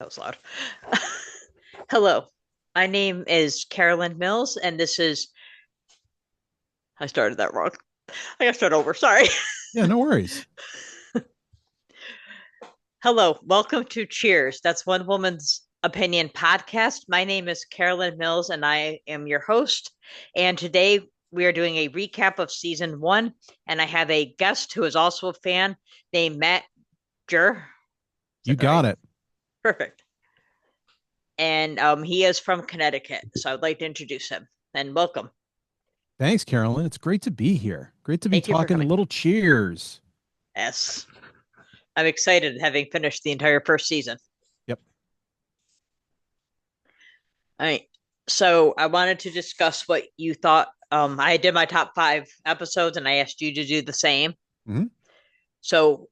That was loud. Hello, my name is Carolyn Mills, and this is. I started that wrong. I gotta start over. Sorry. Yeah, no worries. Hello, welcome to Cheers. That's One Woman's Opinion podcast. My name is Carolyn Mills, and I am your host. And today we are doing a recap of season one, and I have a guest who is also a fan named Matt Jerr. Is You that got right? it. Perfect. And he is from Connecticut, so I'd like to introduce him and welcome. Thanks, Carolyn. It's great to be here. Great to be Thank you for talking a coming. little cheers. Yes. I'm excited having finished the entire first season. Yep. All right. So I wanted to discuss what you thought. I did my top five episodes and I asked you to do the same. Hmm. So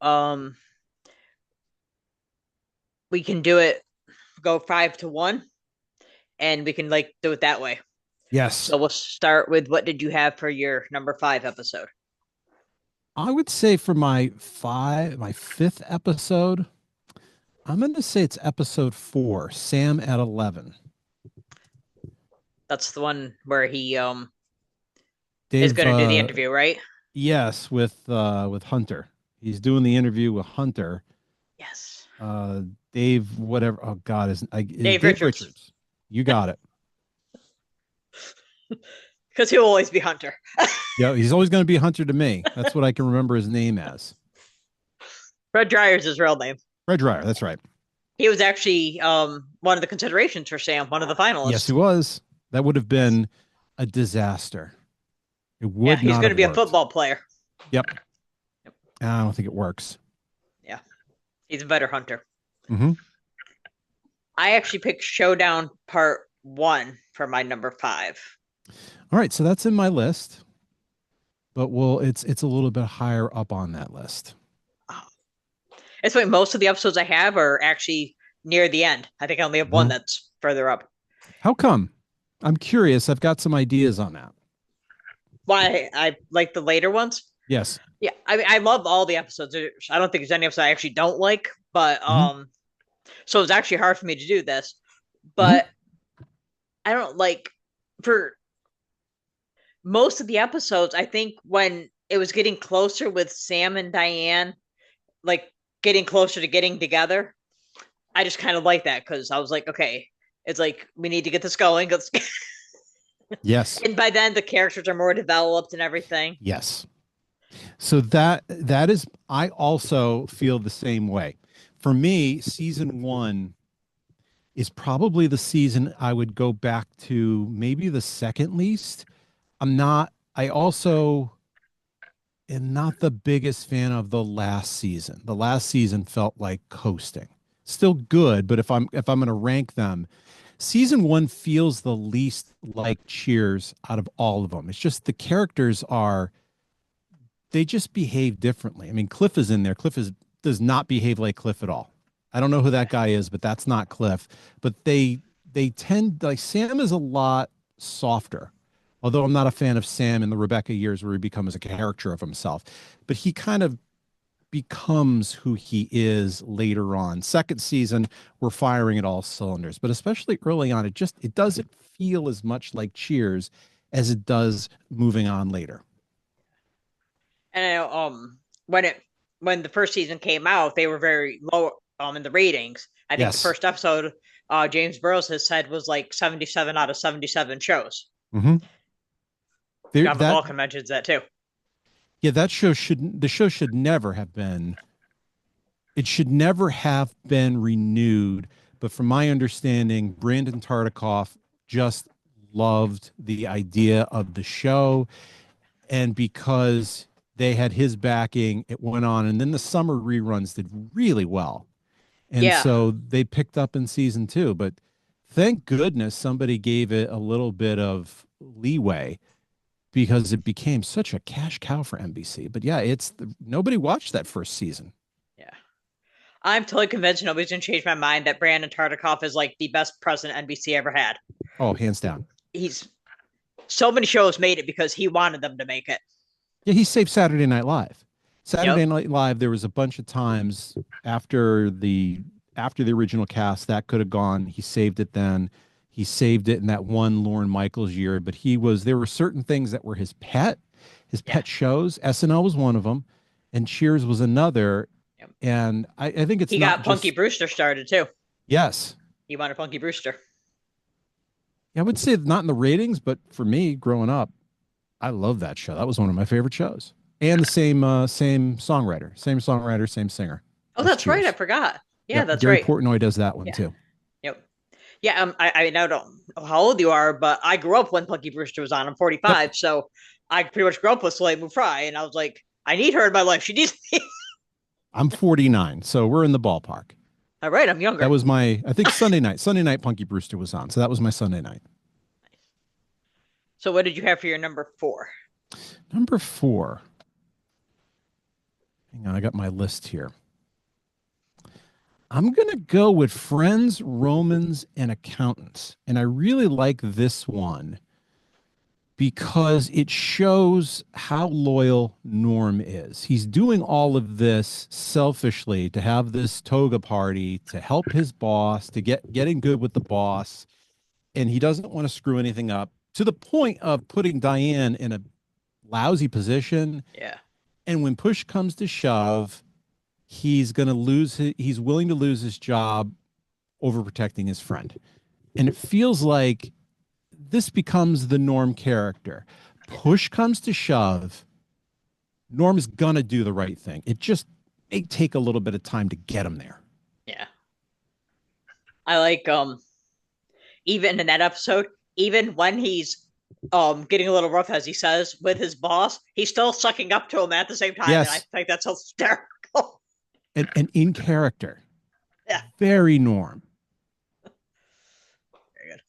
we can do it, go 5-1, and we can like do it that way. Yes. So we'll start with what did you have for your number five episode? I would say for my fifth episode, I'm going to say it's episode 4, Sam at 11. That's the one where he is Dave, going to do the interview, right? yes, with Hunter. He's doing the interview with Hunter. Yes. Uh, Dave, whatever. Oh God, is Dave Dave Richards, Richards. You got it. because he'll always be Hunter. Yeah, he's always going to be Hunter to me. That's what I can remember his name as. Red Dryer's his real name. Red Dryer. That's right. He was actually one of the considerations for Sam, one of the Yes, he finalists. was. That would have Yes. been a disaster. It Yeah, would he's not going to have be a worked. football player. Yep. Yep. I don't think it works. Yeah, he's a better hunter. Hmm. I actually picked Showdown Part One for my number five. All right, so that's in my list, but it's a little bit higher up on that list. Oh. It's like most of the episodes I have are actually near the end. I think I only have one Mhm. that's further up. How come? I'm curious. I've got some ideas on that. Why I like the later ones. Yes. Yeah, I mean I love all the episodes. I don't think there's any episode I actually don't like, but Hmm. so it's actually hard for me to do this. Hmm. But I don't like for most of the episodes, I think when it was getting closer with Sam and Diane, like getting closer to getting together, I just kind of like that because I was like, okay, it's like we need to get this going. Yes. And by then the characters are more developed and everything. Yes. So that is, I also feel the same way. For me, season 1 is probably the season I would go back to, maybe the second least. I also am not the biggest fan of the last season. The last season felt like coasting. Still good, but if I'm going to rank them, season 1 feels the least like Cheers out of all of them. It's just the characters are, they just behave differently. I mean, Cliff is in there. Does not behave like Cliff at all. I don't know who that guy is, but that's not Cliff. But they tend, like, Sam is a lot softer. Although I'm not a fan of Sam in the Rebecca years where he becomes a character of himself, but he kind of becomes who he is later on. Second season, we're firing at all cylinders, but especially early on, it doesn't feel as much like Cheers as it does moving on later. And I know, when the first season came out, they were very low in the ratings. I think the Yes. first episode, James Burrows has said was like 77 out of 77 shows. Hmm. There, John that McLaughlin mentions that too. Yeah, the show should never have been, it should never have been renewed. But from my understanding, Brandon Tartikoff just loved the idea of the show. And because they had his backing, it went on. And then the summer reruns did really well. And Yeah, so they picked up in season 2. But thank goodness somebody gave it a little bit of leeway because it became such a cash cow for NBC. But yeah, nobody watched that first season. yeah. I'm totally convinced nobody's gonna change my mind that Brandon Tartikoff is like the best president NBC ever had. Oh, hands down. He's so many shows made it because he wanted them to make it. Yeah, he saved Saturday Night Live. Yep. Saturday Night Live, there was a bunch of times after the after the original cast, that could have gone. He saved it then. He saved it in that one Lorne Michaels year, but there were certain things that were his Yeah. pet shows. SNL was one of them, and Cheers was another. Yep. And I think it's He not got Punky just, Brewster started too. yes. He wanted Punky Brewster. I would say not in the ratings, but for me growing up, I love that show. That was one of my favorite shows. And the same songwriter, same singer Oh, as that's right. I Cheers. forgot. Yeah, Yep, that's Gary right. Portnoy does that one Yeah. too. Yep. Yeah. I now don't know how old you are, but I grew up when Punky Brewster was on. I'm Yep, 45, so I pretty much grew up with Soleil Moon Frye, and I was like, I need her in my life. She needs me. I'm 49, so we're in the ballpark. All right, I'm That younger. was I think Sunday night Punky Brewster was on, so that was my Sunday night. So, what did you have for your number four? Number 4. Hang on, I got my list here. I'm gonna go with Friends, Romans, and Accountants, and I really like this one because it shows how loyal Norm is. He's doing all of this selfishly to have this toga party to help his boss, to getting good with the boss, and he doesn't want to screw anything up to the point of putting Diane in a lousy position. Yeah. And when push comes to shove, he's willing to lose his job over protecting his friend. And it feels like this becomes the Norm character. Push comes to shove, Norm's gonna do the right thing. It just may take a little bit of time to get him there. Yeah. I like even in that episode, even when he's getting a little rough as he says with his boss, he's still sucking up to him at the same time. And I Yes, think that's hysterical. and in character, Yeah. very Norm. Very good.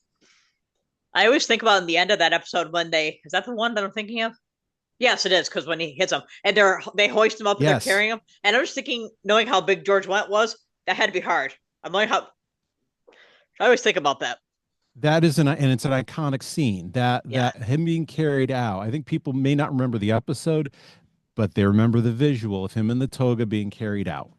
I always think about in the end of that episode when is that the one that I'm thinking of? Yes, it is, because when he hits him and they hoist him up and they're Yes, carrying him. And I was thinking, knowing how big George Wendt was, that had to be hard. I'm like how I always think about that. and it's an iconic scene Yeah. that him being carried out. I think people may not remember the episode, but they remember the visual of him in the toga being carried out.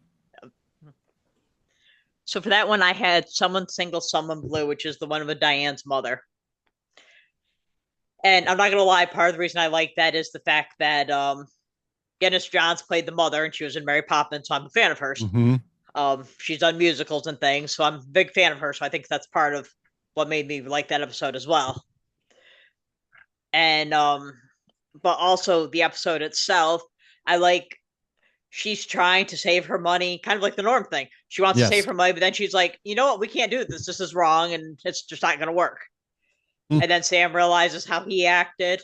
So for that one, I had Someone Single, Someone Blue, which is the one with Diane's mother. And I'm not gonna lie, part of the reason I like that is the fact that Dennis Johns played the mother, and she was in Mary Poppins, so I'm a fan of hers. Mm-hmm. She's done musicals and things, so I'm a big fan of her. So I think that's part of what made me like that episode as well. And but also the episode itself, I like she's trying to save her money, kind of like the Norm thing. She wants to save Yes. her money, but then she's like, you know what, we can't do this. This is wrong, and it's just not going to work. Mm. And then Sam realizes how he acted.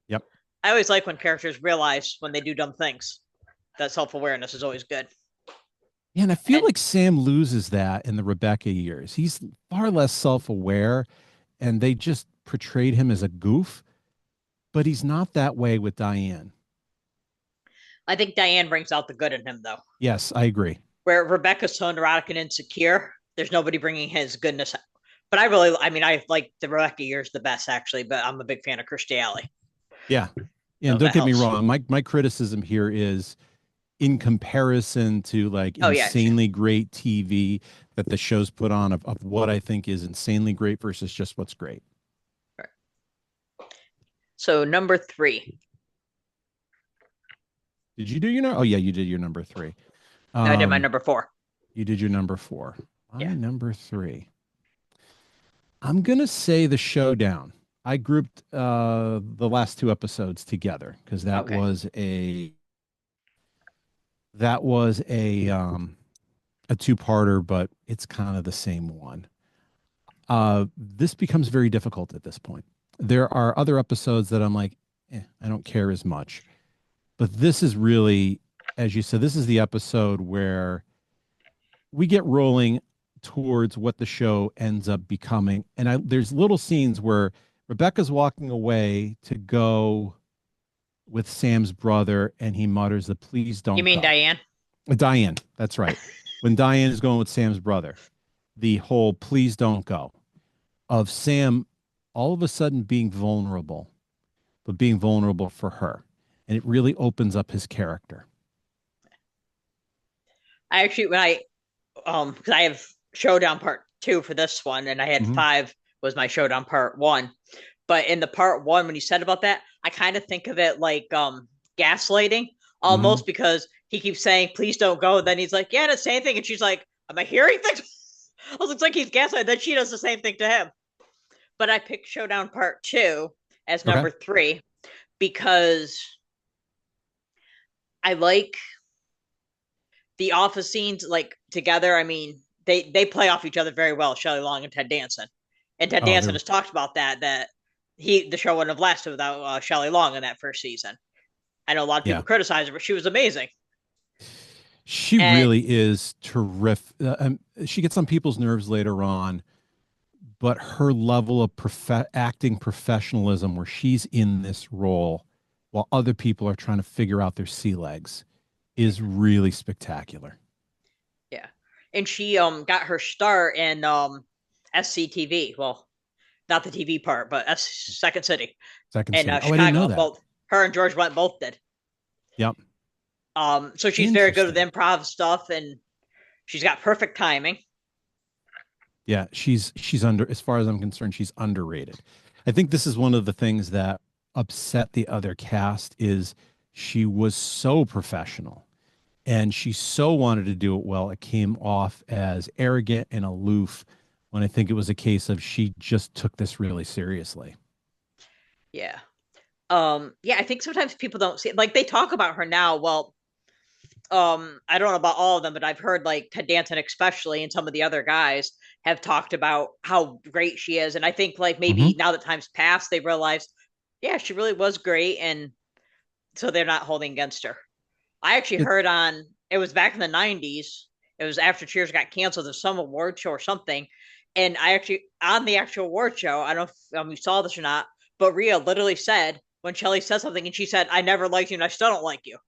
Yep. I always like when characters realize when they do dumb things. That self awareness is always good. Yeah, and I feel And like Sam loses that in the Rebecca years. He's far less self-aware, and they just portrayed him as a goof, but he's not that way with Diane. I think Diane brings out the good in him, though. Yes, I agree. Where Rebecca's so neurotic and insecure, there's nobody bringing his goodness. But I mean, I like the Rebecca years the best, actually, but I'm a big fan of Kirstie Alley. Yeah. And So don't that get me helps. wrong, my criticism here is in comparison to like Oh, yeah. insanely great TV that the show's put on of what I think is insanely great versus just what's great. So, number three. Did you do your Oh yeah, you did your number 3. No, I did my Um, number four. you did your number 4. My Yeah. number 3. I'm gonna say the showdown. I grouped the last 2 episodes together because Okay. that was a two-parter, but it's kind of the same one. This becomes very difficult at this point. There are other episodes that I'm like, I don't care as much. But this is really, as you said, this is the episode where we get rolling towards what the show ends up becoming. And there's little scenes where Rebecca's walking away to go with Sam's brother, and he mutters, "The please You don't mean go." Diane? Diane, that's right. When Diane is going with Sam's brother, the whole "please don't go" of Sam all of a sudden being vulnerable, but being vulnerable for her. And it really opens up his character. I actually, when I because I have Showdown Part Two for this one, and I had Hmm. five was my Showdown Part One. But in the Part One, when you said about that, I kind of think of it like gaslighting Hmm. almost because he keeps saying, "Please don't go." Then he's like, "Yeah, the same thing," and she's like, "Am I hearing things?" I was it's like he's gaslighting. Then she does the same thing to him. But I picked Showdown Part Two as Okay. number three because I like the office scenes like together. I mean, they play off each other very well, Shelley Long and Ted Danson. And Ted Oh, Danson they're has talked about that the show wouldn't have lasted without Shelley Long in that first season. I know a lot of yeah. people criticize her, but she was amazing. She And really is terrific. She gets on people's nerves later on, but her level of acting professionalism, where she's in this role while other people are trying to figure out their sea legs, is really spectacular. yeah, and she got her start in SCTV. Well, not the TV part, but Second City Second in City. Oh, I didn't know Chicago. that. Both her and George Wendt both did. Yep. So she's very good with Interesting. improv stuff, and she's got perfect timing. Yeah, she's under, as far as I'm concerned, she's underrated. I think this is one of the things that upset the other cast is she was so professional and she so wanted to do it well. It came off as arrogant and aloof when I think it was a case of she just took this really seriously. Yeah. Yeah, I think sometimes people don't see it. Like they talk about her now. Well, I don't know about all of them, but I've heard like Ted Danson especially and some of the other guys have talked about how great she is. And I think like Hmm. maybe now that time's passed, they realized, yeah, she really was great, and so they're not holding against her. I actually It, heard on it was back in the '90s. It was after Cheers got canceled, there's some award show or something. And I actually on the actual award show, I don't know if you saw this or not, but Rhea literally said when Shelly said something and she said, "I never liked you and I still don't like you."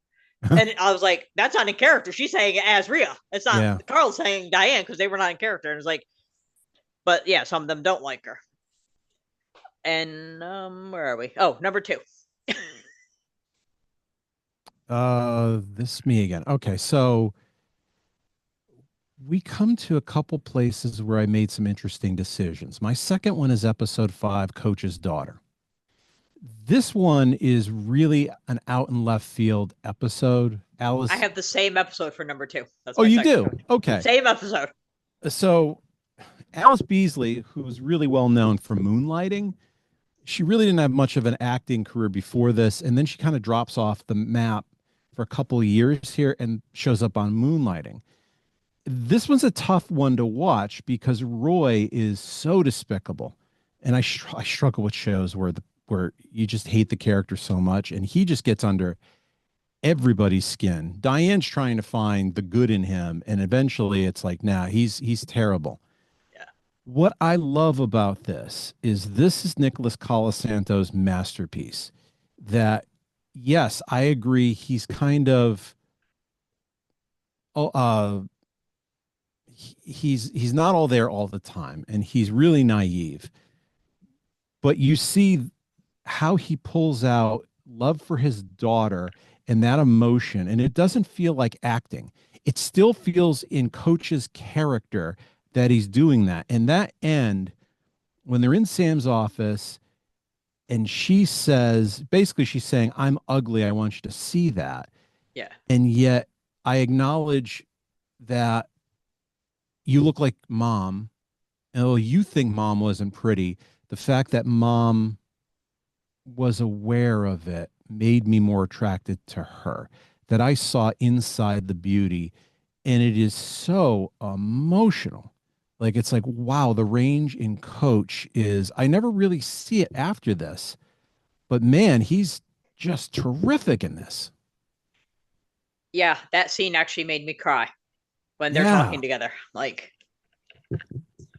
And I was like, that's not in character. She's saying it as Rhea. It's not yeah. Carl's saying Diane because they were not in character. And it's like, but yeah, some of them don't like her. And where are we? Oh, number two. This me again. Okay, so we come to a couple places where I made some interesting decisions. My second one is episode 5, Coach's Daughter. This one is really an out and left field episode. I Alice, have the same episode for number two. That's oh, my you second do? choice. Okay. Same episode. So Alice Beasley, who's really well known for moonlighting, she really didn't have much of an acting career before this. And then she kind of drops off the map for a couple of years here and shows up on moonlighting. This one's a tough one to watch because Roy is so despicable. And I struggle with shows where you just hate the character so much and he just gets under everybody's skin. Diane's trying to find the good in him, and eventually it's like, nah, he's terrible. Yeah. What I love about this is Nicholas Colasanto's masterpiece. That yes, I agree. He's kind of oh, he's not all there all the time, and he's really naive. But you see how he pulls out love for his daughter and that emotion, and it doesn't feel like acting. It still feels in Coach's character that he's doing that. And that end, when they're in Sam's office and she says, basically, she's saying, I'm ugly. I want you to see that. Yeah. And yet I acknowledge that you look like mom. And oh, you think mom wasn't pretty. The fact that mom was aware of it made me more attracted to her, that I saw inside the beauty. And it is so emotional. Like, it's like, wow, the range in Coach is, I never really see it after this, but man, he's just terrific in this. Yeah. That scene actually made me cry when they're Yeah. talking together. Like,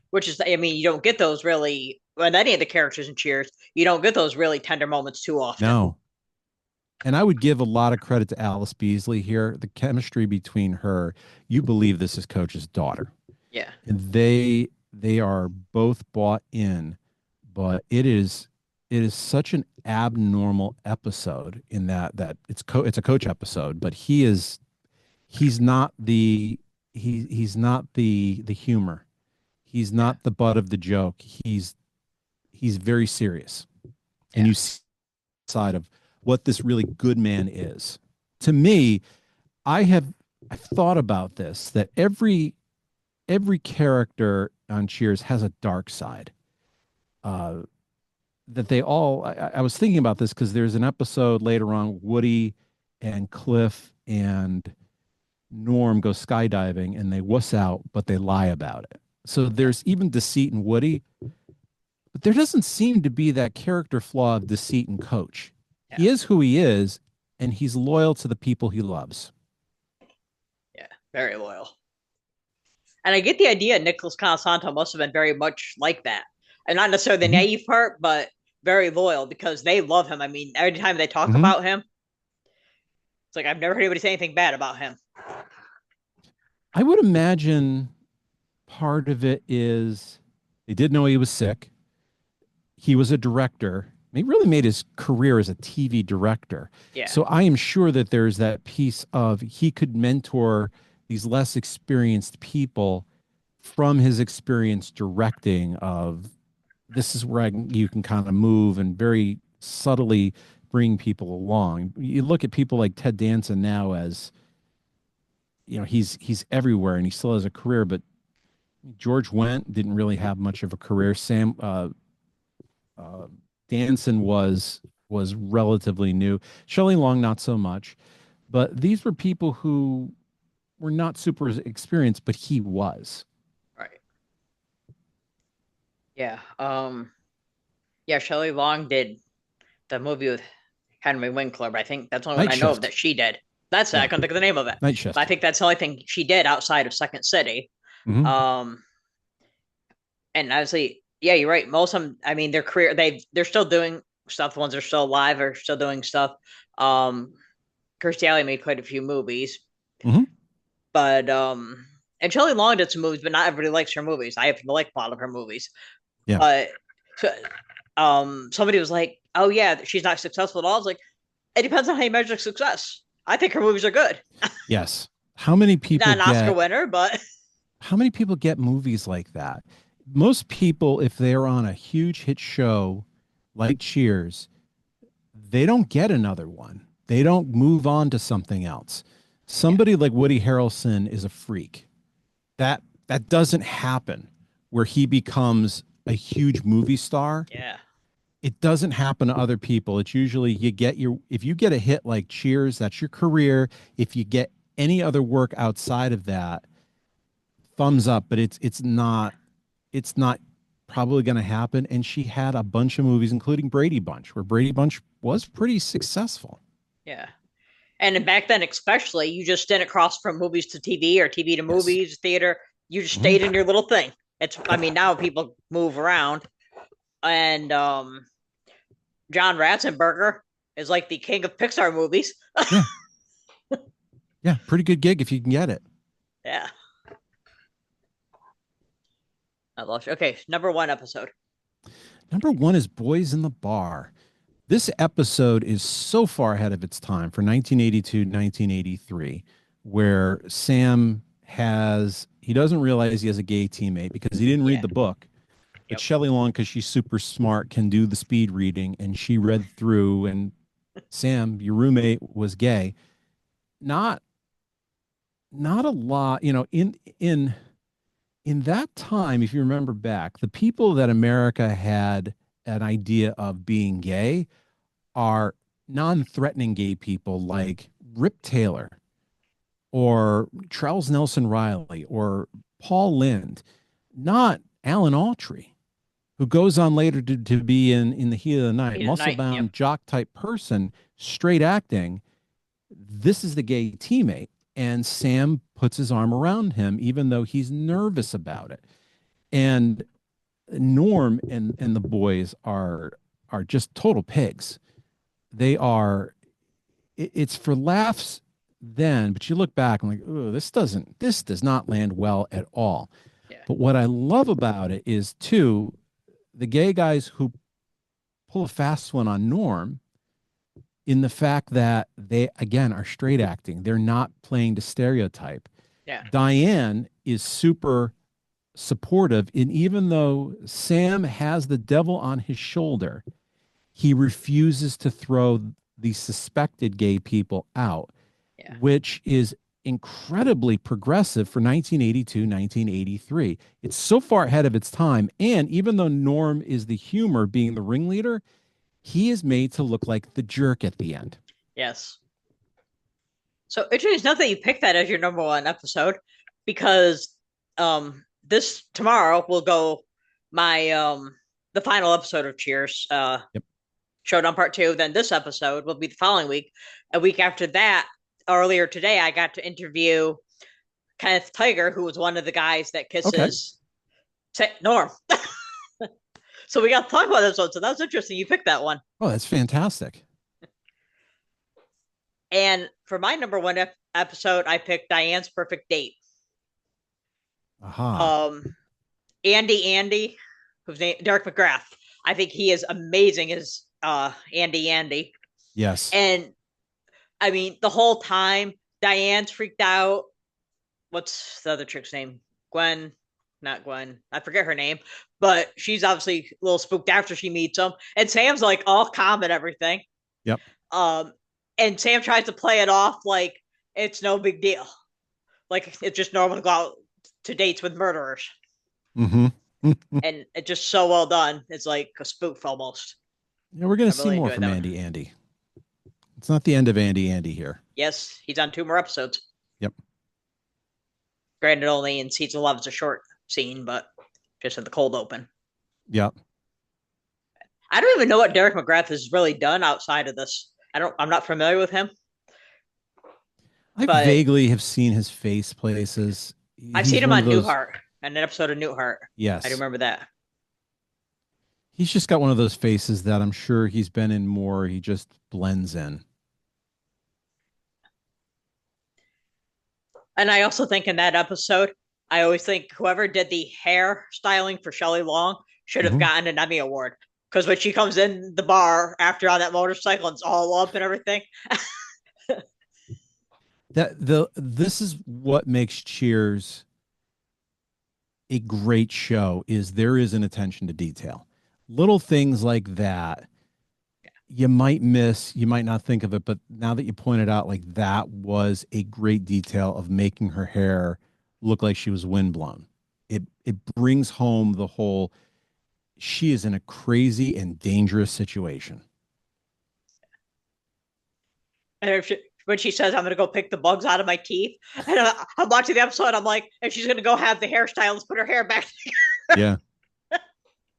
which is, I mean, you don't get those really, when any of the characters in Cheers, you don't get those really tender moments too often. No. And I would give a lot of credit to Alice Beasley here. The chemistry between her, you believe this is Coach's daughter. Yeah. And they are both bought in, but it is such an abnormal episode in that it's a Coach episode, but he's not the he's not the humor. He's Yeah. not the butt of the joke. He's very serious. And Yeah. you see the side of what this really good man is. To me, I have I've thought about this that every character on Cheers has a dark side. Uh, that they all I was thinking about this because there's an episode later on Woody and Cliff and Norm go skydiving and they wuss out, but they lie about it. So Yeah. there's even deceit in Woody, but there doesn't seem to be that character flaw of deceit in Coach. Yeah. He is who he is, and he's loyal to the people he loves. Yeah. Very loyal. And I get the idea Nicholas Constanto must have been very much like that. And not necessarily the Mm-hmm. naive part, but very loyal because they love him. I mean, every time they talk Mm-hmm. about him, it's like I've never heard anybody say anything bad about him. I would imagine part of it is they did know he was sick. He was a director. He really made his career as a TV director. Yeah. So I am sure that there's that piece of he could mentor these less experienced people from his experience directing of this is where you can kind of move and very subtly bring people along. You look at people like Ted Danson now as he's everywhere and he still has a career, but George Wendt didn't really have much of a career. Sam uh, Danson was relatively new. Shelley Long not so much, but these were people who were not super experienced, but he was. Right. Yeah. Yeah, Shelley Long did the movie with Henry Winkler, but I think that's the only one Night I know of Shift. that she did. That's it. I Yeah, couldn't think of the name of it. Night But I Shift. think that's the only thing she did outside of Second City. Hmm. Um, and obviously, yeah, you're right. Most of them, I mean, their career, they're still doing stuff. The ones that are still alive are still doing stuff. Um, Kirstie Alley made quite a few movies, Hmm. but and Shelley Long did some movies, but not everybody likes her movies. I happen to like a lot of her movies, Yeah. but so, somebody was like, "Oh yeah, she's not successful at all." I was like, "It depends on how you measure success." I think her movies are good. Yes. How many people Not an Oscar get winner, but how many people get movies like that? Most people, if they're on a huge hit show like Cheers, they don't get another one. They don't move on to something else. yeah, Somebody like Woody Harrelson is a freak. That doesn't happen where he becomes a huge movie star. yeah, It doesn't happen to other people. It's usually you get your if you get a hit like Cheers, that's your career. If you get any other work outside of that, thumbs up, but it's not probably going to happen. And she had a bunch of movies, including Brady Bunch, where Brady Bunch was pretty successful. yeah. And back then, especially, you just didn't cross from movies to TV or TV to Yes. movies, theater. You just Hmm. stayed in your little thing. I Yep. mean, now people move around, and John Ratzenberger is like the king of Pixar movies. Yeah. Yeah. Pretty good gig if you can get it. Yeah, I love it. Okay, number one episode. Number one is Boys in the Bar. This episode is so far ahead of its time for 1982, 1983, where Sam he doesn't realize he has a gay teammate because he didn't read Yeah, the book. But yep, Shelley Long, because she's super smart, can do the speed reading, and she read through. And Sam, your roommate, was gay. Not, not a lot, in that time. If you remember back, the people that America had an idea of being gay are non-threatening gay people like Rip Taylor or Charles Nelson Riley or Paul Lind, not Alan Altree, who goes on later to be in the heat of the night, Heat of the muscle Night. Yep. bound jock type person, straight acting. This is the gay teammate. And Sam puts his arm around him, even though he's nervous about it. And Norm and the boys are just total pigs. They are it's for laughs then, but you look back and like, oh, this does not land well at all. Yeah, But what I love about it is too, the gay guys who pull a fast one on Norm in the fact that they again are straight acting. They're not playing to stereotype. Yeah. Diane is super supportive. And even though Sam has the devil on his shoulder, he refuses to throw the suspected gay people out, Yeah. which is incredibly progressive for 1982, 1983. It's so far ahead of its time. And even though Norm is the humor being the ringleader, he is made to look like the jerk at the end. Yes. So interesting enough that you picked that as your number one episode because this tomorrow will go my the final episode of Cheers Yep. showdown part two. Then this episode will be the following week. A week after that, earlier today, I got to interview Kenneth Tiger, who was one of the guys that Okay. kisses Norm. So we got to talk about this one. So that was interesting. You picked that one. Oh, that's fantastic. And for my number one episode, I picked Diane's Perfect Date. Aha. Um, Andy, who's named Derek McGrath. I think he is amazing as Andy. Yes. And I mean, the whole time Diane's freaked out. What's the other chick's name? Gwen, not Gwen. I forget her name, but she's obviously a little spooked after she meets him. And Sam's like all calm and everything. Yep. Um, and Sam tries to play it off like it's no big deal, like it's just normal to go out to dates with murderers. Mm-hmm. And it's just so well done. It's like a spoof almost. Yeah, we're going I to see really more enjoyed from that one. Andy. It's not the end of Andy here. Yes, he's on two more episodes. Yep. Granted, only in season 11 is a short scene, but just in the cold open. Yep. I don't even know what Derek McGrath has really done outside of this. I'm not familiar with him, I but vaguely have seen his face places. I've seen He's him one of on those. Newhart, an episode of Newhart. I do Yes. remember that. He's just got one of those faces that I'm sure he's been in more. He just blends in. And I also think in that episode, I always think whoever did the hair styling for Shelley Long should have Mhm. gotten an Emmy award. Because when she comes in the bar after on that motorcycle, it's all up and everything. This is what makes Cheers a great show is there is an attention to detail. Little things like that you might miss, you might not think of it, but now that you pointed out, like that was a great detail of making her hair look like she was windblown. It brings home the whole she is in a crazy and dangerous situation. And when she says, I'm going to go pick the bugs out of my teeth, and I'm watching the episode, I'm like, and she's going to go have the hairstylist put her hair back. Yeah.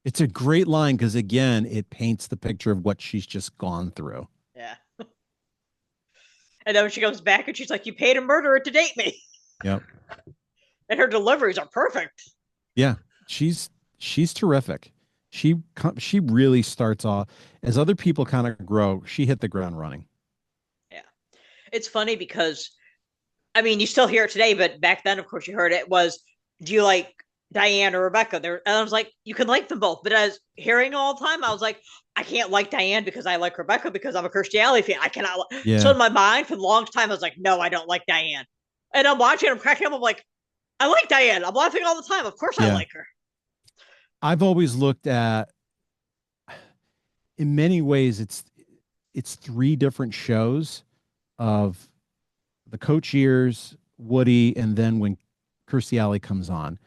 It's a great line because again, it paints the picture of what she's just gone through. Yeah. And then when she comes back and she's like, you paid a murderer to date me. Yep. And her deliveries are perfect. Yeah. She's terrific. She really starts off as other people kind of grow, she hit the ground running. Yeah. It's funny because, I mean, you still hear it today, but back then, of course, you heard it was, do you like Diane or Rebecca? There, and I was like, you can like them both. But as hearing all the time, I was like, I can't like Diane because I like Rebecca because I'm a Kirstie Alley fan. I cannot. So Yeah. in my mind, for the longest time, I was like, no, I don't like Diane. And I'm watching, I'm cracking up. I'm like, I like Diane. I'm laughing all the time. Of course, I Yeah. like her. I've always looked at in many ways it's three different shows of the coach years, Woody, and then when Kirstie Alley comes on.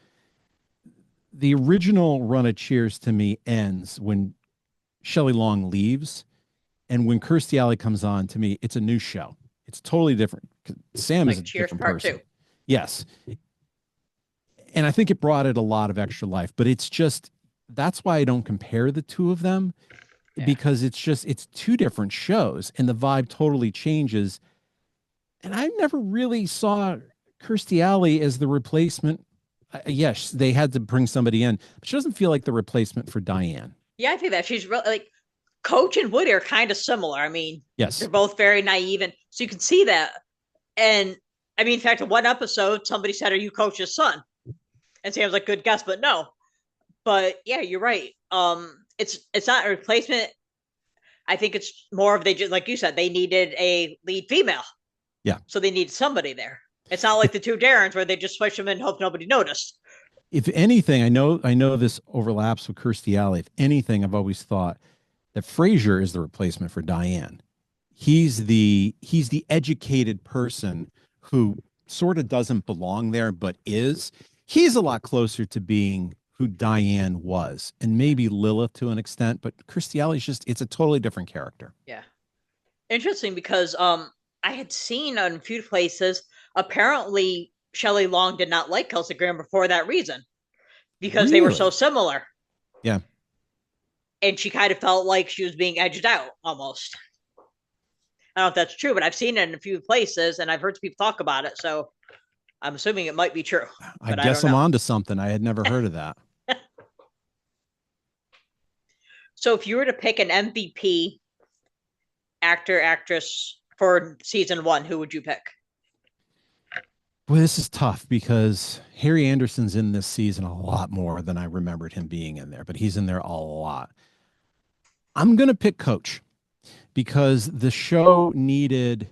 The original run of Cheers to me ends when Shelley Long leaves, and when Kirstie Alley comes on, to me, it's a new show. It's totally different. Sam is a Like Cheers different Part person. Two. Yes. And I think it brought it a lot of extra life, but it's just that's why I don't compare the two of them Yeah. because it's two different shows and the vibe totally changes. And I never really saw Kirstie Alley as the replacement. Yes, they had to bring somebody in, but she doesn't feel like the replacement for Diane. Yeah, I think that she's really like Coach and Woody are kind of similar. I mean, they're Yes. both very naive, and so you can see that. And I mean, in fact, in one episode, somebody said, "Are you Coach's son?" And Sam's like, "Good guess, but no." But yeah, you're right. It's not a replacement. I think it's more of they just like you said, they needed a lead female, Yeah. so they needed somebody there. It's not like If the two Darrens where they just switch them and hope nobody noticed. if anything, I know this overlaps with Kirstie Alley. If anything, I've always thought that Frasier is the replacement for Diane. He's the educated person who sort of doesn't belong there, but is. He's a lot closer to being who Diane was, and maybe Lilith to an extent, but Kirstie Alley's just it's a totally different character. Yeah. Interesting because I had seen in a few places apparently Shelley Long did not like Kelsey Grammer for that reason because they were so Really? similar. Yeah. And she kind of felt like she was being edged out almost. I don't know if that's true, but I've seen it in a few places and I've heard people talk about it. So I'm assuming it might be true, I but I guess don't I'm know. onto something. I had never heard of that. So if you were to pick an MVP actor, actress for season one, who would you pick? Boy, this is tough because Harry Anderson's in this season a lot more than I remembered him being in there, but he's in there a lot. I'm going to pick Coach because the show needed,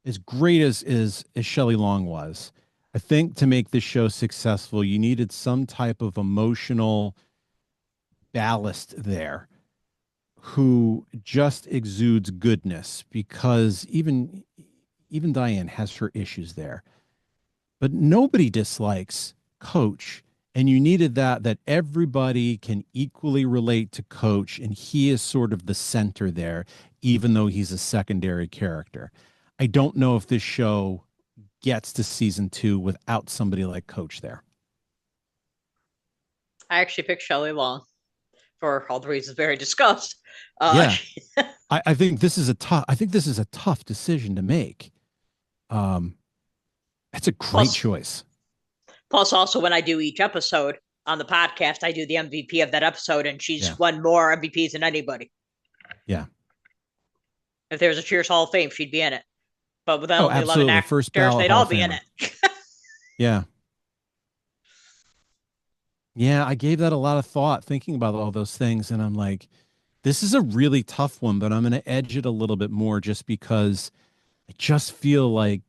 as great as Shelley Long was, I think to make this show successful, you needed some type of emotional ballast there who just exudes goodness because even Diane has her issues there. But nobody dislikes Coach, and you needed that everybody can equally relate to Coach, and he is sort of the center there, even though he's a secondary character. I don't know if this show gets to season two without somebody like Coach there. I actually picked Shelley Long for all the reasons very discussed. Uh, Yeah, I think this is a tough. I think this is a tough decision to make. Um, that's a great plus, choice. plus, also when I do each episode on the podcast, I do the MVP of that episode, and she's Yeah, won more MVPs than anybody. yeah. If there was a Cheers Hall of Fame, she'd be in it. But with Oh, only 11 absolutely. First actors, ballot they'd Hall all of be in Famer. it. Yeah. Yeah, I gave that a lot of thought thinking about all those things. And I'm like, this is a really tough one, but I'm going to edge it a little bit more just because I just feel like,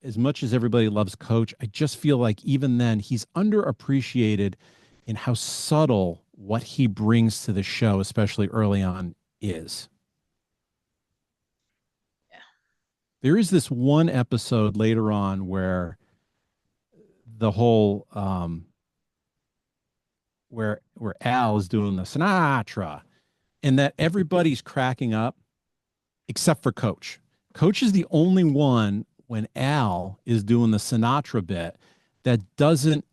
as much as everybody loves Coach, I just feel like even then he's underappreciated in how subtle what he brings to the show, especially early on, is. There is this one episode later on where the whole where Al is doing the Sinatra and that everybody's cracking up except for Coach. Coach is the only one when Al is doing the Sinatra bit that doesn't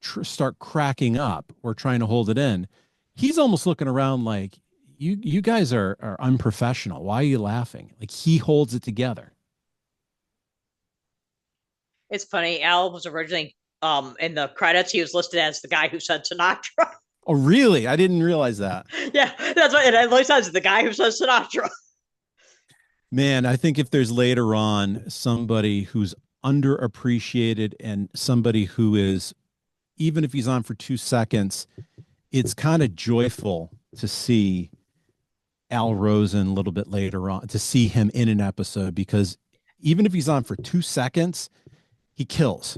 start cracking up or trying to hold it in. He's almost looking around like you guys are unprofessional. Why are you laughing? Like he holds it together. It's funny. Al was originally in the credits. He was listed as the guy who said Sinatra. Oh, really? I didn't realize that. Yeah, that's what it always says. The guy who says Sinatra. Man, I think if there's later on somebody who's underappreciated and somebody who is, even if he's on for 2 seconds, it's kind of joyful to see Al Rosen a little bit later on, to see him in an episode because even if he's on for 2 seconds, he kills.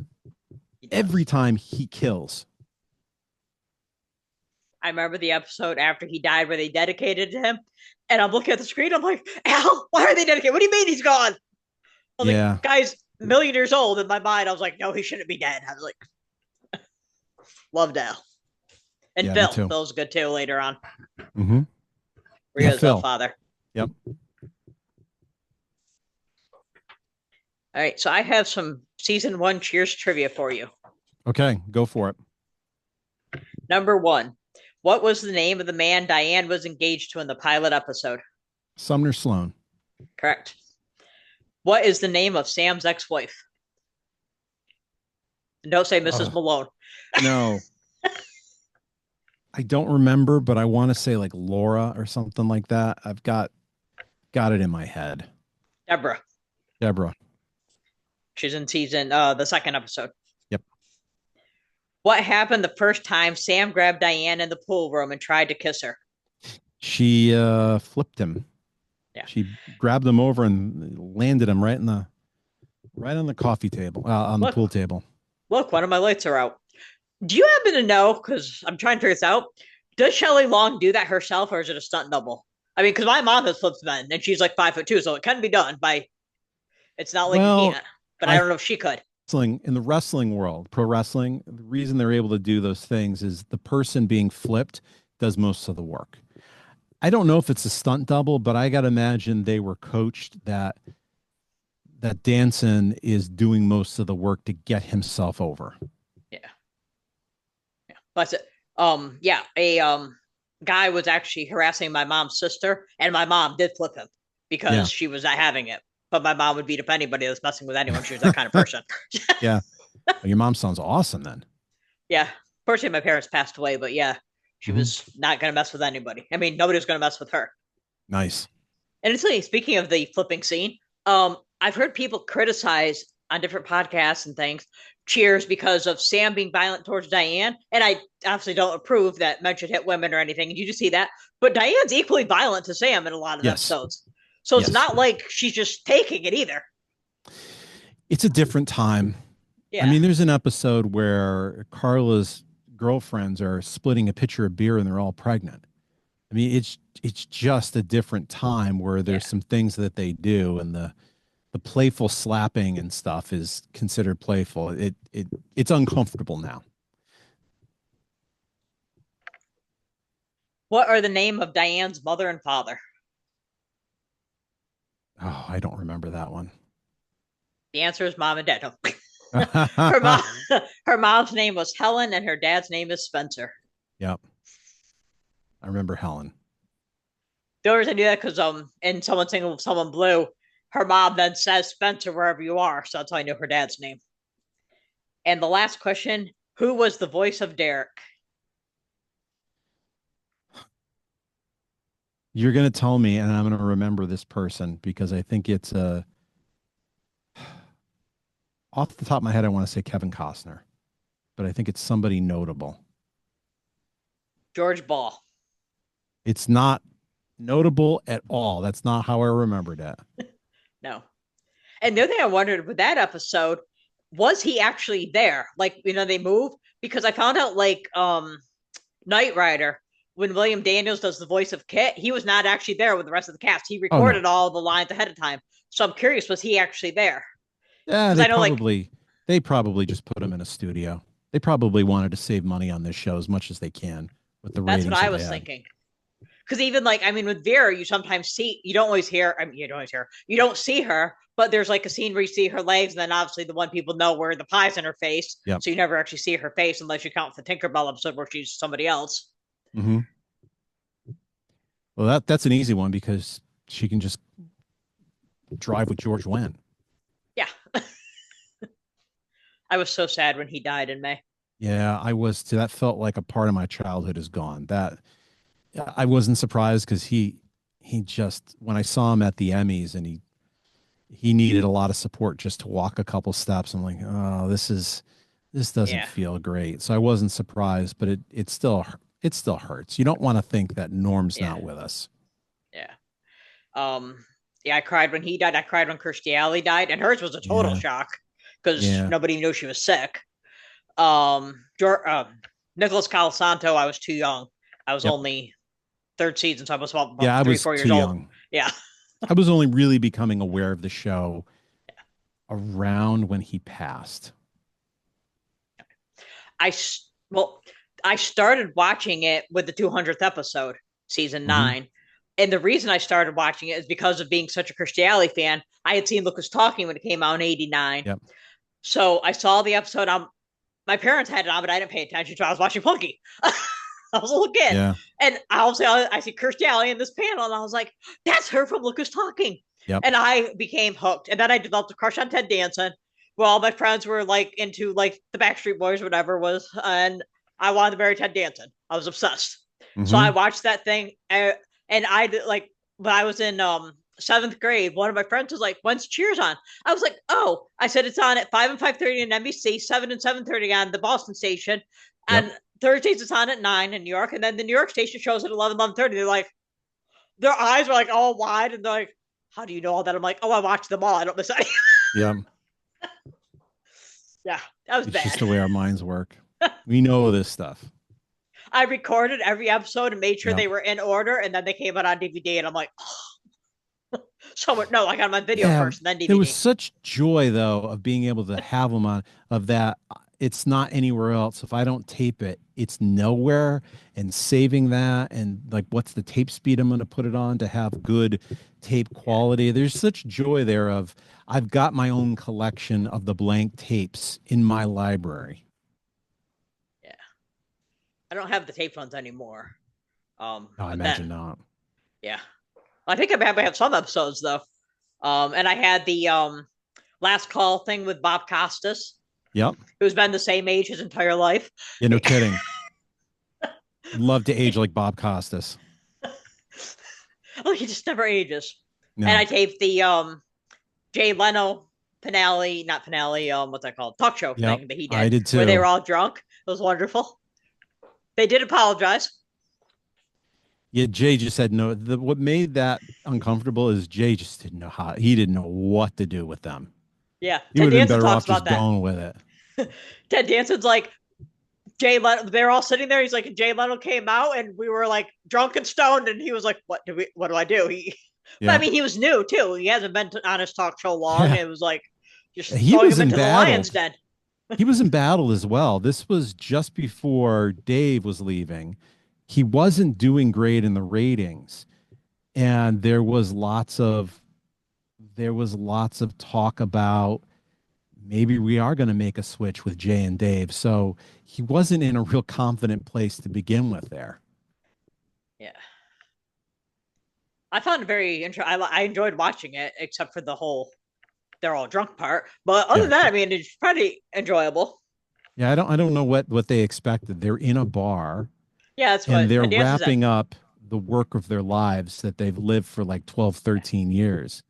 He Every does. time he kills. I remember the episode after he died where they dedicated to him, and I'm looking at the screen. I'm like, Al, why are they dedicated? What do you mean he's gone? I was like, Yeah. guy's a million years old. In my mind, I was like, no, he shouldn't be dead. I was like, loved Al. And Yeah, me Phil. too. Phil's good too later on. Mm-hmm. Yeah, Rio's the Phil. father. Yep. All right, so I have some season one Cheers trivia for you. Okay, go for it. Number one, what was the name of the man Diane was engaged to in the pilot episode? Sumner Sloan. Correct. What is the name of Sam's ex-wife? Don't say Mrs. Malone. No, I don't remember, but I want to say like Laura or something like that. I've got it in my head. Deborah. Deborah. She's in the second episode. Yep. What happened the first time Sam grabbed Diane in the pool room and tried to kiss her? She flipped him. Yeah. She grabbed him over and landed him right in the right on the coffee table, on the pool Look, table. look, one of my lights are out. Do you happen to know? Because I'm trying to figure this out. Does Shelley Long do that herself, or is it a stunt double? I mean, because my mom has flipped men, and she's like 5'2", so it can be done by. It's not like you Well, can't, but I I don't know if she could. wrestling in the wrestling world, pro wrestling, the reason they're able to do those things is the person being flipped does most of the work. I don't know if it's a stunt double, but I got to imagine they were coached that Danson is doing most of the work to get himself over. Yeah, yeah. But yeah, a guy was actually harassing my mom's sister, and my mom did flip him Yeah. because she was not having it. But my mom would beat up anybody that's messing with anyone. She was that kind of person. Yeah. Well, your mom sounds awesome then. Yeah. Fortunately, my parents passed away, but yeah, she Hmm. was not going to mess with anybody. I mean, nobody was going to mess with her. Nice. And it's funny, speaking of the flipping scene, I've heard people criticize on different podcasts and things Cheers because of Sam being violent towards Diane. And I obviously don't approve that men should hit women or anything. And you just see that. But Diane's equally violent to Sam in a lot of the Yes. episodes. So it's Yes. not like she's just taking it either. It's a different time. I Yeah. mean, there's an episode where Carla's girlfriends are splitting a pitcher of beer and they're all pregnant. I mean, it's just a different time where Yeah. there's some things that they do, and the playful slapping and stuff is considered playful. It's uncomfortable now. What are the name of Diane's mother and father? Oh, I don't remember that one. The answer is mom and dad. No. her mom her mom's name was Helen and her dad's name is Spencer. Yep, I remember Helen. The only reason I knew that because in someone singing someone blue, her mom then says Spencer wherever you are, so that's how I knew her dad's name. And the last question: who was the voice of Derek? You're gonna tell me, and I'm gonna remember this person because I think it's a off the top of my head. I want to say Kevin Costner, but I think it's somebody notable. George Ball. It's not notable at all. That's not how I remembered it. No. And the other thing I wondered with that episode was he actually there? Like they move because I found out like Knight Rider when William Daniels does the voice of Kit, he was not actually there with the rest of the cast. He Oh no. recorded all the lines ahead of time. So I'm curious, was he actually there? Yeah, Because I know like they probably just put him in a studio. They probably wanted to save money on this show as much as they can with the that's what ratings I that they was had. thinking. Because even like I mean with Vera, you sometimes see you don't always hear. I mean you don't always hear. You don't see her, but there's like a scene where you see her legs, and then obviously the one people know where the pie's in her face, Yep. so you never actually see her face unless you count the Tinkerbell episode where she's somebody else. Hmm. Well, that's an easy one because she can just drive with George Wendt. Yeah, I was so sad when he died in May. Yeah, I was too. That felt like a part of my childhood is gone. That I wasn't surprised because he just when I saw him at the Emmys and he needed a lot of support just to walk a couple steps. I'm like, oh, this doesn't Yeah, feel great. So I wasn't surprised, but it still hurts. You don't want to think that Norm's yeah, not with us. yeah. Um, yeah, I cried when he died. I cried when Kirstie Alley died, and hers was a total Yeah, shock because yeah, nobody knew she was sick. Nicholas Colasanto, I was too young. I was yep, only third season, so I was yeah. about I three, was 4 years too old. young. Yeah, I was only really becoming aware of the show around when he passed. I well, I started watching it with the 200th episode, season Hmm. 9. And the reason I started watching it is because of being such a Kirstie Alley fan. I had seen Lucas Talking when it came out in '89. Yep. So I saw the episode. My parents had it on, but I didn't pay attention. So I was watching Punky. I was a little kid. Yeah. And I see Kirstie Alley in this panel, and I was like, that's her from Lucas Talking. Yep. And I became hooked. And then I developed a crush on Ted Danson. Well, all my friends were like into like the Backstreet Boys, or whatever it was. And I wanted to marry Ted Danson. I was obsessed. So I Hmm. watched that thing. And I did like, when I was in seventh grade, one of my friends was like, "When's Cheers on?" I was like, "Oh," I said, "It's on at 5 and 5:30 on NBC, 7 and 7:30 on the Boston station, Yep. and Thursdays it's on at 9 in New York, and then the New York station shows at 11, 11:30." They're like, their eyes were like all wide, and they're like, "How do you know all that?" I'm like, "Oh, I watch them all. I don't miss any." Yep. Yeah, that was It's just bad. the way our minds work. We know this stuff. I recorded every episode and made sure Yeah. they were in order, and then they came out on DVD, and I'm like, so no, I got them on video Yeah, first, and then there was DVD. such joy though of being able to have them on of that. It's not anywhere else. If I don't tape it, it's nowhere. And saving that and like what's the tape speed I'm going to put it on to have good tape Yeah, quality. There's such joy there of I've got my own collection of the blank tapes in my library. yeah. I don't have the tape ones anymore. No, I But then, imagine not. yeah, I think I have some episodes though. And I had the last call thing with Bob Costas, Yep. who's been the same age his entire life. Yeah, no kidding. Love to age like Bob Costas. Oh, he just never ages. And No. I taped the Jay Leno finale, not finale, what's that called? Talk show Yep. thing that he I did, did where they too. were all drunk. It was wonderful. They did apologize. Yeah, Jay just said no. What made that uncomfortable is Jay just didn't know how, he didn't know what to do with them. Yeah, He Ted would have been Danson better talks off just about that. going with it. Ted Danson's like, Jay Leno, they're all sitting there. He's like, Jay Leno came out and we were like drunk and stoned, and he was like, what do I do? But I Yeah. mean, he was new too. He hasn't been on his talk show long. Yeah. It was like just He throwing was him into the lion's embattled. den. He was embattled as well. This was just before Dave was leaving. He wasn't doing great in the ratings. And there was lots of talk about maybe we are going to make a switch with Jay and Dave. So he wasn't in a real confident place to begin with there. Yeah, I found it very interesting. I enjoyed watching it, except for the whole they're all drunk part. But other Yeah. than that, I mean, it's pretty enjoyable. Yeah, I don't know what they expected. They're in a bar Yeah, that's and what they're Ted Danson said. wrapping up the work of their lives that they've lived for like 12, 13 years.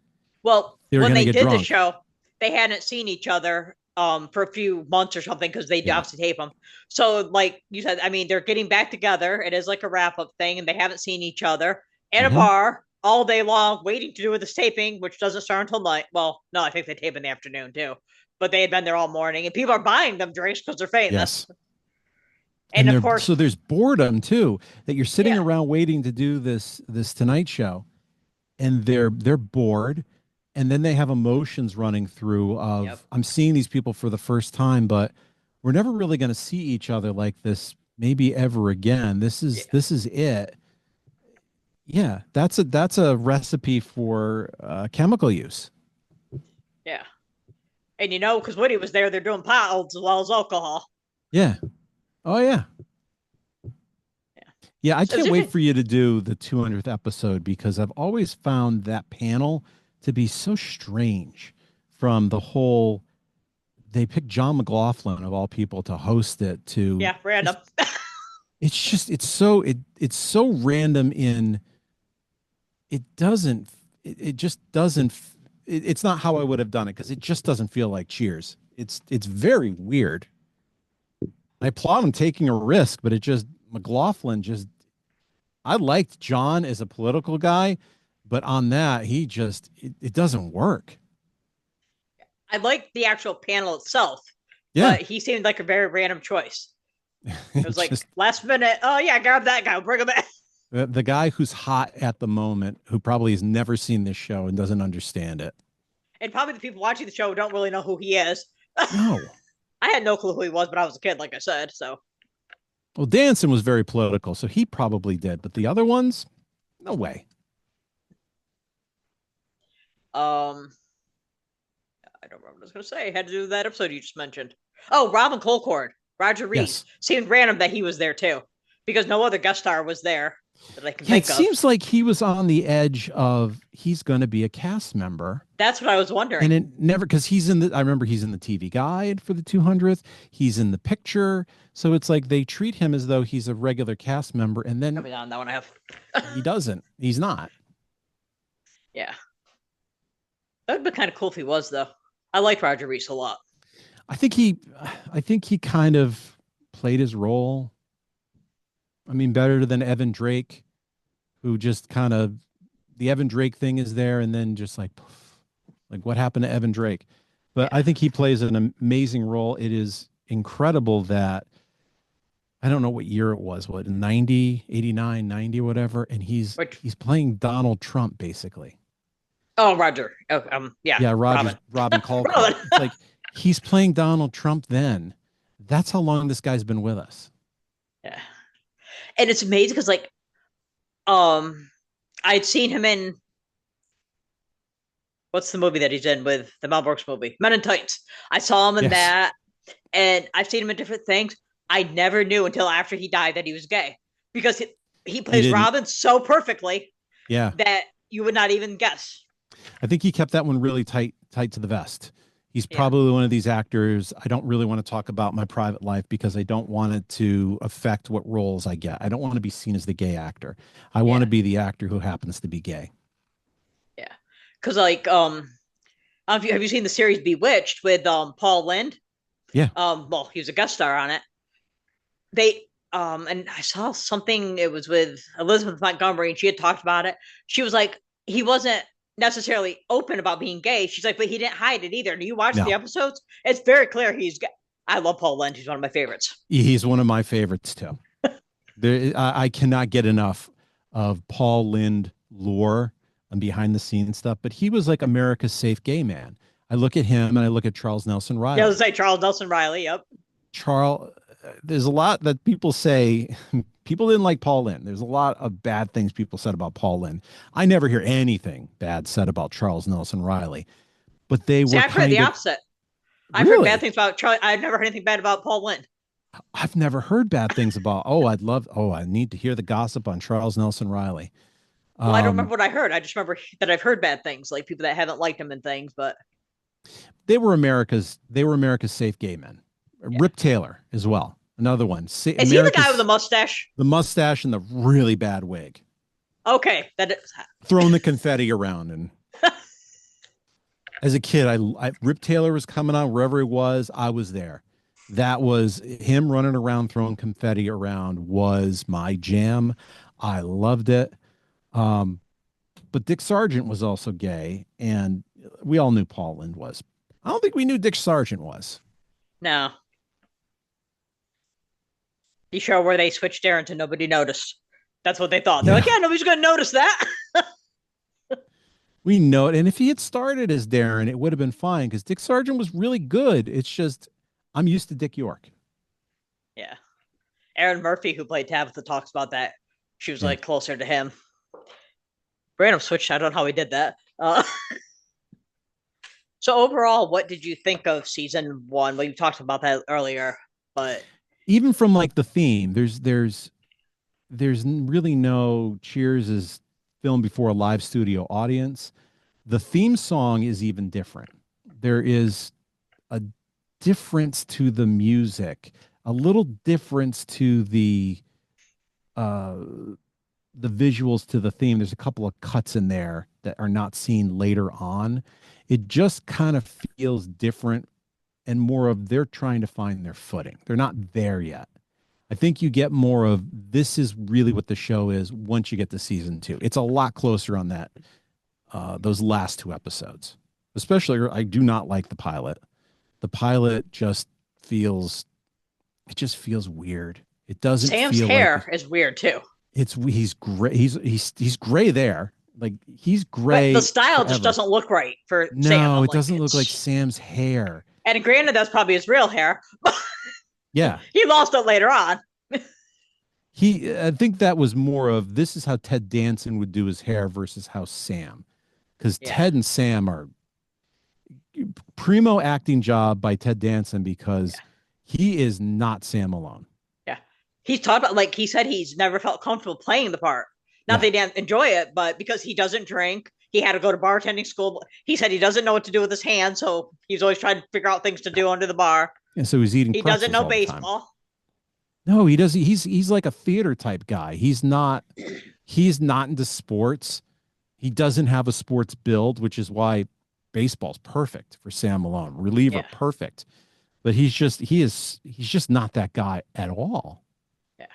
Well, They're when going to they get did the drunk. show, they hadn't seen each other for a few months or something because they Yeah. obviously tape them. So, like you said, I mean, they're getting back together. It is like a wrap up thing, and they haven't seen each other in a Hmm. bar all day long, waiting to do this taping, which doesn't start until night. Well, no, I think they tape in the afternoon too. But they had been there all morning, and people are buying them drinks because they're famous. Yes. And And of they're course, so there's boredom too that you're sitting yeah, around waiting to do this Tonight Show and they're bored and then they have emotions running through yep, of I'm seeing these people for the first time but we're never really going to see each other like this maybe ever again. This yeah, is this is it. Yeah, that's a recipe for chemical use. yeah. And you know, because Woody was there, they're doing pot as well as alcohol. Yeah. Oh yeah. Yeah, Yeah, I so it was can't wait interesting. for you to do the 200th episode because I've always found that panel to be so strange from the whole they picked John McLaughlin of all people to host it to Yeah, random. just it's so random in it doesn't it just doesn't it's not how I would have done it because it just doesn't feel like Cheers. It's very weird. I applaud him taking a risk, but it just McLaughlin just I liked John as a political guy, but on that, it doesn't work. I liked the actual panel itself, Yeah. but he seemed like a very random choice. It It was like just last minute. Oh yeah, grab that guy, bring him in. the guy who's hot at the moment, who probably has never seen this show and doesn't understand it. And probably the people watching the show don't really know who he is. No. I had no clue who he was, but I was a kid, like I said. So, Well, Danson was very political, so he probably did, but the other ones, no way. um, I don't remember what I was going to say. I had to do that episode you just mentioned. Oh, Robin Colcord, Roger Reed. Yes. Seemed random that he was there too, because no other guest star was there that I can Yeah, it think of. seems like he was on the edge of he's going to be a cast member. That's what I was And wondering. it never because I remember he's in the TV guide for the 200th. He's in the picture. So it's like they treat him as though he's a regular cast member and then Coming on that one, I have. he doesn't. He's not. Yeah, that would be kind of cool if he was though. I like Roger Reed a lot. I think he I think he kind of played his role. I mean, better than Evan Drake, who just kind of the Evan Drake thing is there and then just like poof, like what happened to Evan Drake? But I Yeah. think he plays an amazing role. It is incredible that I don't know what year it was, what 90, 89, 90, whatever, and Which he's playing Donald Trump basically. oh Roger. Oh, yeah, Yeah, Robin. Robin Colcott. Robin. It's like he's playing Donald Trump then. That's how long this guy's been with us. Yeah. And it's amazing because um I'd seen him in what's the movie that he's in with the Mel Brooks movie? Men in Tights. I saw him in Yes. that and I've seen him in different things. I never knew until after he died that he was gay because he You plays didn't. Robin so perfectly Yeah. that you would not even guess. I think he kept that one really tight to the vest. He's Yeah. probably one of these actors. I don't really want to talk about my private life because I don't want it to affect what roles I get. I don't want to be seen as the gay actor. I want Yeah. to be the actor who happens to be gay. Yeah. Because have you seen the series Bewitched with Paul Lind? Yeah. Well, he was a guest star on it. They and I saw something. It was with Elizabeth Montgomery, and she had talked about it. She was like, he wasn't necessarily open about being gay. She's like, but he didn't hide it either. Do you watch the No, episodes? It's very clear he's gay. I love Paul Lynde. He's one of my favorites. he's one of my favorites too. I cannot get enough of Paul Lind lore and behind the scenes stuff, but he was like America's safe gay man. I look at him and I look at Charles Nelson Yeah, let's Riley. say Charles Nelson Riley. Yep. Charles, there's a lot that people say people didn't like Paul Lynn. There's a lot of bad things people said about Paul Lynn. I never hear anything bad said about Charles Nelson Riley, but they See, were I've heard the kind of opposite. I've heard bad really. things about Charlie. I've never heard anything bad about Paul Lynde. I've never heard bad things about. Oh, I need to hear the gossip on Charles Nelson Riley. Well, I don't remember Um, what I heard. I just remember that I've heard bad things, like people that haven't liked him and things. But they were America's safe gay men. yeah, Rip Taylor as well, another one. is he the guy with the America's mustache? the mustache and the really bad wig, Okay, that is. throwing the confetti around. And as a kid, Rip Taylor was coming on wherever he was. I was there. That was him running around throwing confetti around was my jam. I loved it. Um, but Dick Sargent was also gay, and we all knew Paul Lynde was. I don't think we knew Dick Sargent was. No, the show where they switched Darren to nobody noticed. That's what they thought. They're like, Yeah, yeah, nobody's gonna notice that. we know it. And if he had started as Darren, it would have been fine because Dick Sargent was really good. It's just I'm used to Dick York. Yeah, Aaron Murphy, who played Tabitha, talks about that. She was Yeah. like closer to him. Random switch. I don't know how he did that. So overall, what did you think of season one? Well, you talked about that earlier, but Even from like the theme, there's really no Cheers is filmed before a live studio audience. The theme song is even different. There is a difference to the music, a little difference to uh the visuals to the theme. There's a couple of cuts in there that are not seen later on. It just kind of feels different and more of they're trying to find their footing. They're not there yet. I think you get more of this is really what the show is once you get to season two. It's a lot closer on that those last two episodes. Especially, I do not like the pilot. The pilot just feels weird. It doesn't Sam's feel like hair is weird too. he's gray. He's gray there. Like he's But the gray style just forever. doesn't look right for Sam. No, I'm it like, doesn't look like it's Sam's hair. and granted, that's probably his real hair. Yeah, He lost it later on. I think that was more of this is how Ted Danson would do his hair versus how Sam, because Yeah, Ted and Sam are primo acting job by Ted Danson because yeah, he is not Sam alone. yeah. He's talked about like he said he's never felt comfortable playing the part. Not that Yeah. he didn't enjoy it, but because he doesn't drink, he had to go to bartending school. He said he doesn't know what to do with his hands, so he's always trying to figure out things to do under the bar. And so he's eating He doesn't pretzels know all the time. baseball. No, he doesn't. He's like a theater type guy. He's not into sports. He doesn't have a sports build, which is why baseball's perfect for Sam Malone. Reliever Yeah, perfect. But he's just not that guy at all. yeah.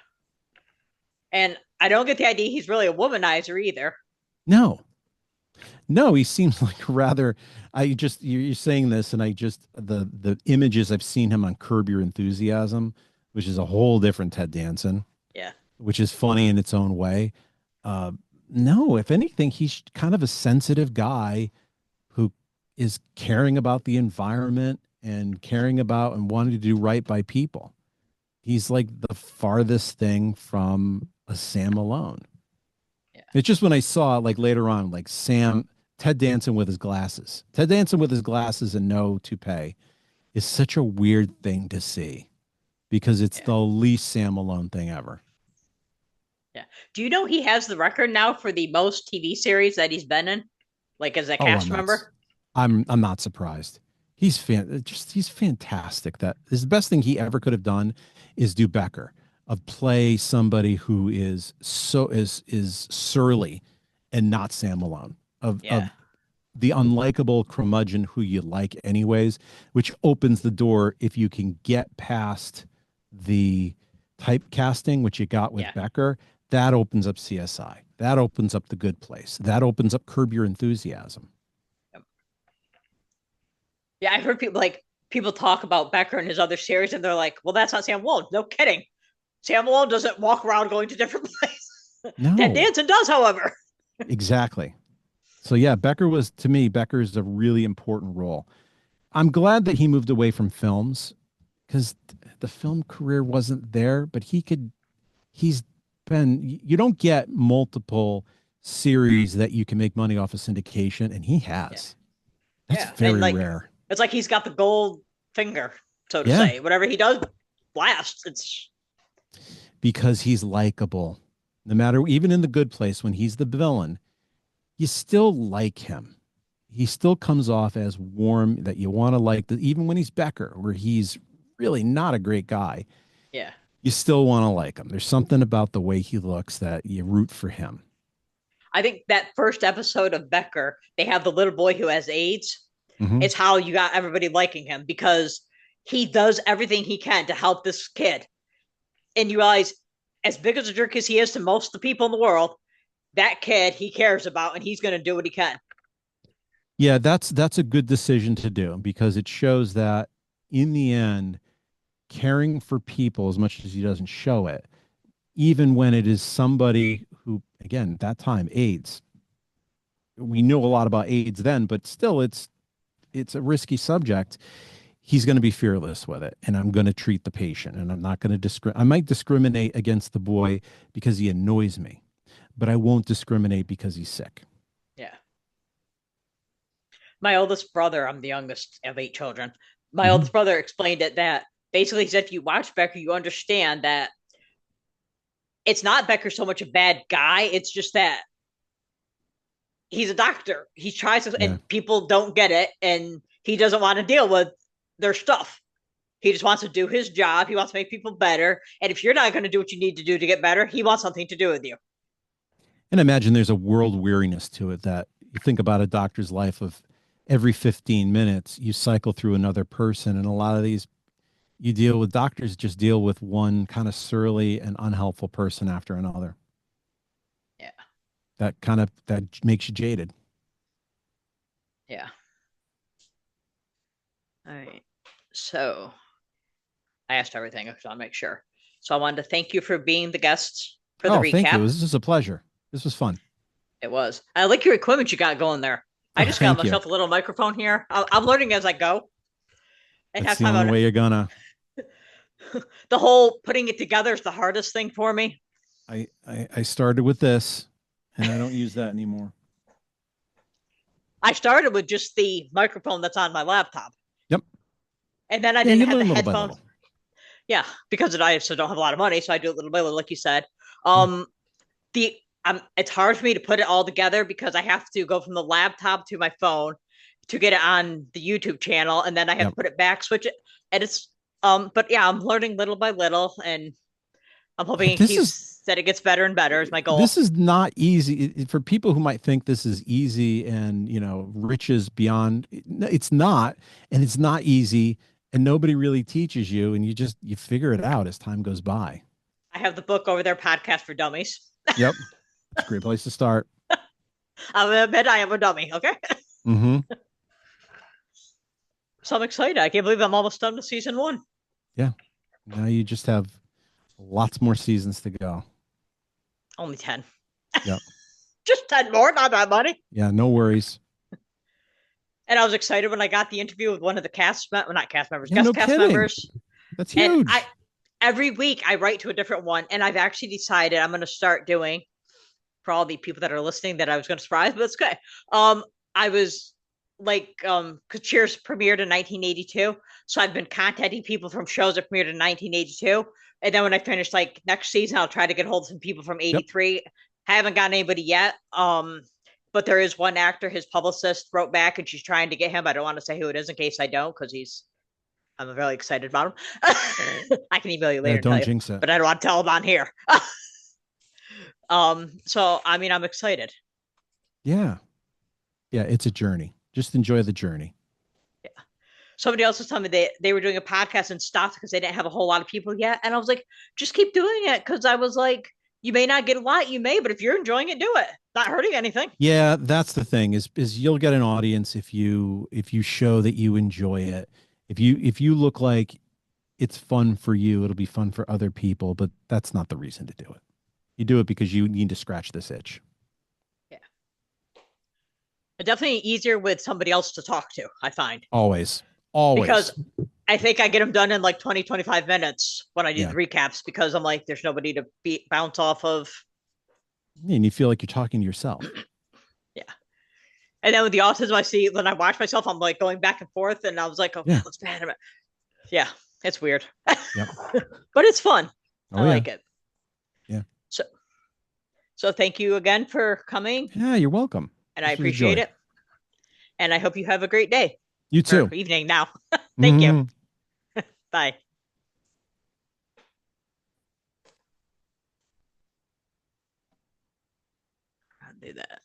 And I don't get the idea he's really a womanizer either. No. No, he seems like rather. I just you're saying this, and I just the images I've seen him on Curb Your Enthusiasm, which is a whole different Ted Danson, Yeah, which is funny in its own way. Uh, no, if anything, he's kind of a sensitive guy who is caring about the environment and caring about and wanting to do right by people. He's like the farthest thing from a Sam Malone. yeah, It's just when I saw like later on, like Ted Danson with his glasses. Ted Danson with his glasses and no toupee is such a weird thing to see because it's yeah, the least Sam Malone thing ever. yeah. Do you know he has the record now for the most TV series that he's been in, like as a Oh, cast member? I'm not surprised. He's fantastic. That is the best thing he ever could have done is do Becker of play somebody who is surly and not Sam Malone Yeah, of the unlikable curmudgeon who you like anyways, which opens the door if you can get past the typecasting, which you got with yeah, Becker. That opens up CSI. That opens up The Good Place. That opens up Curb Your Enthusiasm. yeah. I've heard people talk about Becker and his other series, and they're like, "Well, that's not Sam Malone." No kidding. Sam Malone doesn't walk around going to different places. Ted No, Danson does, however. exactly. So yeah, Becker is a really important role. I'm glad that he moved away from films because the film career wasn't there, but he's you don't get multiple series that you can make money off of syndication, and he Yeah, has. That's yeah, and very rare. it's like he's got the gold finger, so to Yeah, say. Whatever he does lasts. It's because he's likable. No matter, even in The Good Place, when he's the villain, you still like him. He still comes off as warm that you want to like, even when he's Becker, where he's really not a great guy. yeah. You still want to like him. There's something about the way he looks that you root for him. I think that first episode of Becker, they have the little boy who has AIDS. Hmm. It's how you got everybody liking him because he does everything he can to help this kid. And you realize, as big as a jerk as he is to most of the people in the world, that kid he cares about and he's going to do what he can. Yeah, that's a good decision to do because it shows that in the end, caring for people as much as he doesn't show it, even when it is somebody who, again, at that time, AIDS. We knew a lot about AIDS then, but still, it's a risky subject. He's going to be fearless with it, and I'm going to treat the patient, and I'm not going to discriminate. I might discriminate against the boy because he annoys me, but I won't discriminate because he's sick. Yeah. My oldest brother, I'm the youngest of eight children. My Hmm. oldest brother explained it that basically he said if you watch Becker, you understand that it's not Becker so much a bad guy. It's just that he's a doctor. He tries to, Yeah. and people don't get it, and he doesn't want to deal with their stuff. He just wants to do his job. He wants to make people better. And if you're not going to do what you need to do to get better, he wants something to do with you. And imagine there's a world weariness to it that you think about a doctor's life of every 15 minutes, you cycle through another person. And a lot of these you deal with doctors just deal with one kind of surly and unhelpful person after another. Yeah. That makes you jaded. Yeah. All right. So I asked everything because I'll make sure. So I wanted to thank you for being the guest for the Oh, thank you. recap. This is a pleasure. This was fun. It was. I like your equipment you got going there. I Oh, just got thank you. myself a little microphone here. I'm learning as I go. And That's have the time only on way you're gonna. the whole putting it together is the hardest thing for me. I started with this, and I don't use that anymore. I started with just the microphone that's on my laptop, Yep. and then I Yeah, didn't you have the learn little by headphones. little. Yeah, because I also don't have a lot of money, so I do it little by little, like you said. Yeah. Um, the it's hard for me to put it all together because I have to go from the laptop to my phone to get it on the YouTube channel, and then I have to Yep. put it back, switch it, and it's But yeah, I'm learning little by little, and I'm hoping it This is keeps that it gets better and better is my goal. this is not easy for people who might think this is easy and riches beyond. It's not, and it's not easy, and nobody really teaches you, and you figure it out as time goes by. I have the book over there, Podcast for Dummies. Yep, it's a great place to start. I'll admit I am a dummy. Okay. Hmm. So I'm excited. I can't believe I'm almost done with season one. Yeah. Now you just have lots more seasons to go. Only 10. Yep. Just 10 more, not that many. Yeah. No worries. And I was excited when I got the interview with one of the well, not cast members, Yeah. guest No cast kidding. members. That's And I huge. every week I write to a different one, and I've actually decided I'm going to start doing for all the people that are listening that I was going to surprise, but it's good. Um, I was because Cheers premiered in 1982, so I've been contacting people from shows that premiered in 1982, and then when I finish like next season, I'll try to get hold of some people from Yep. '83. I haven't gotten anybody yet. But there is one actor, his publicist wrote back, and she's trying to get him. I don't want to say who it is in case I don't, because I'm really excited about him. I can email you Yeah. later and tell Don't you, jinx it. but I don't want to tell him on here. So I mean, I'm excited. Yeah. Yeah. It's a journey. Just enjoy the journey. Yeah. Somebody else was telling me they were doing a podcast and stopped because they didn't have a whole lot of people yet. And I was like, just keep doing it. Cause I was like, you may not get a lot, you may, but if you're enjoying it, do it. Not hurting anything. Yeah, that's the thing is you'll get an audience if you show that you enjoy it. If you look like it's fun for you, it'll be fun for other people, but that's not the reason to do it. You do it because you need to scratch this itch. Yeah. But definitely easier with somebody else to talk to, I find. Always. Because Always. I think I get them done in like 20, 25 minutes when I do Yeah. the recaps because I'm like, there's nobody to bounce off of. And you feel like you're talking to yourself. Yeah. And then with the autism, I see when I watch myself, I'm like going back and forth, and I was like, okay, Yeah. let's ban him. Yeah, it's weird, Yep. but it's fun. I Oh yeah. like it. Yeah. So, so thank you again for coming, Yeah, you're welcome. and I This was a appreciate joy. it. And I hope you have a great day You or too. evening now. Thank you. Mhm. Bye. I'll do that.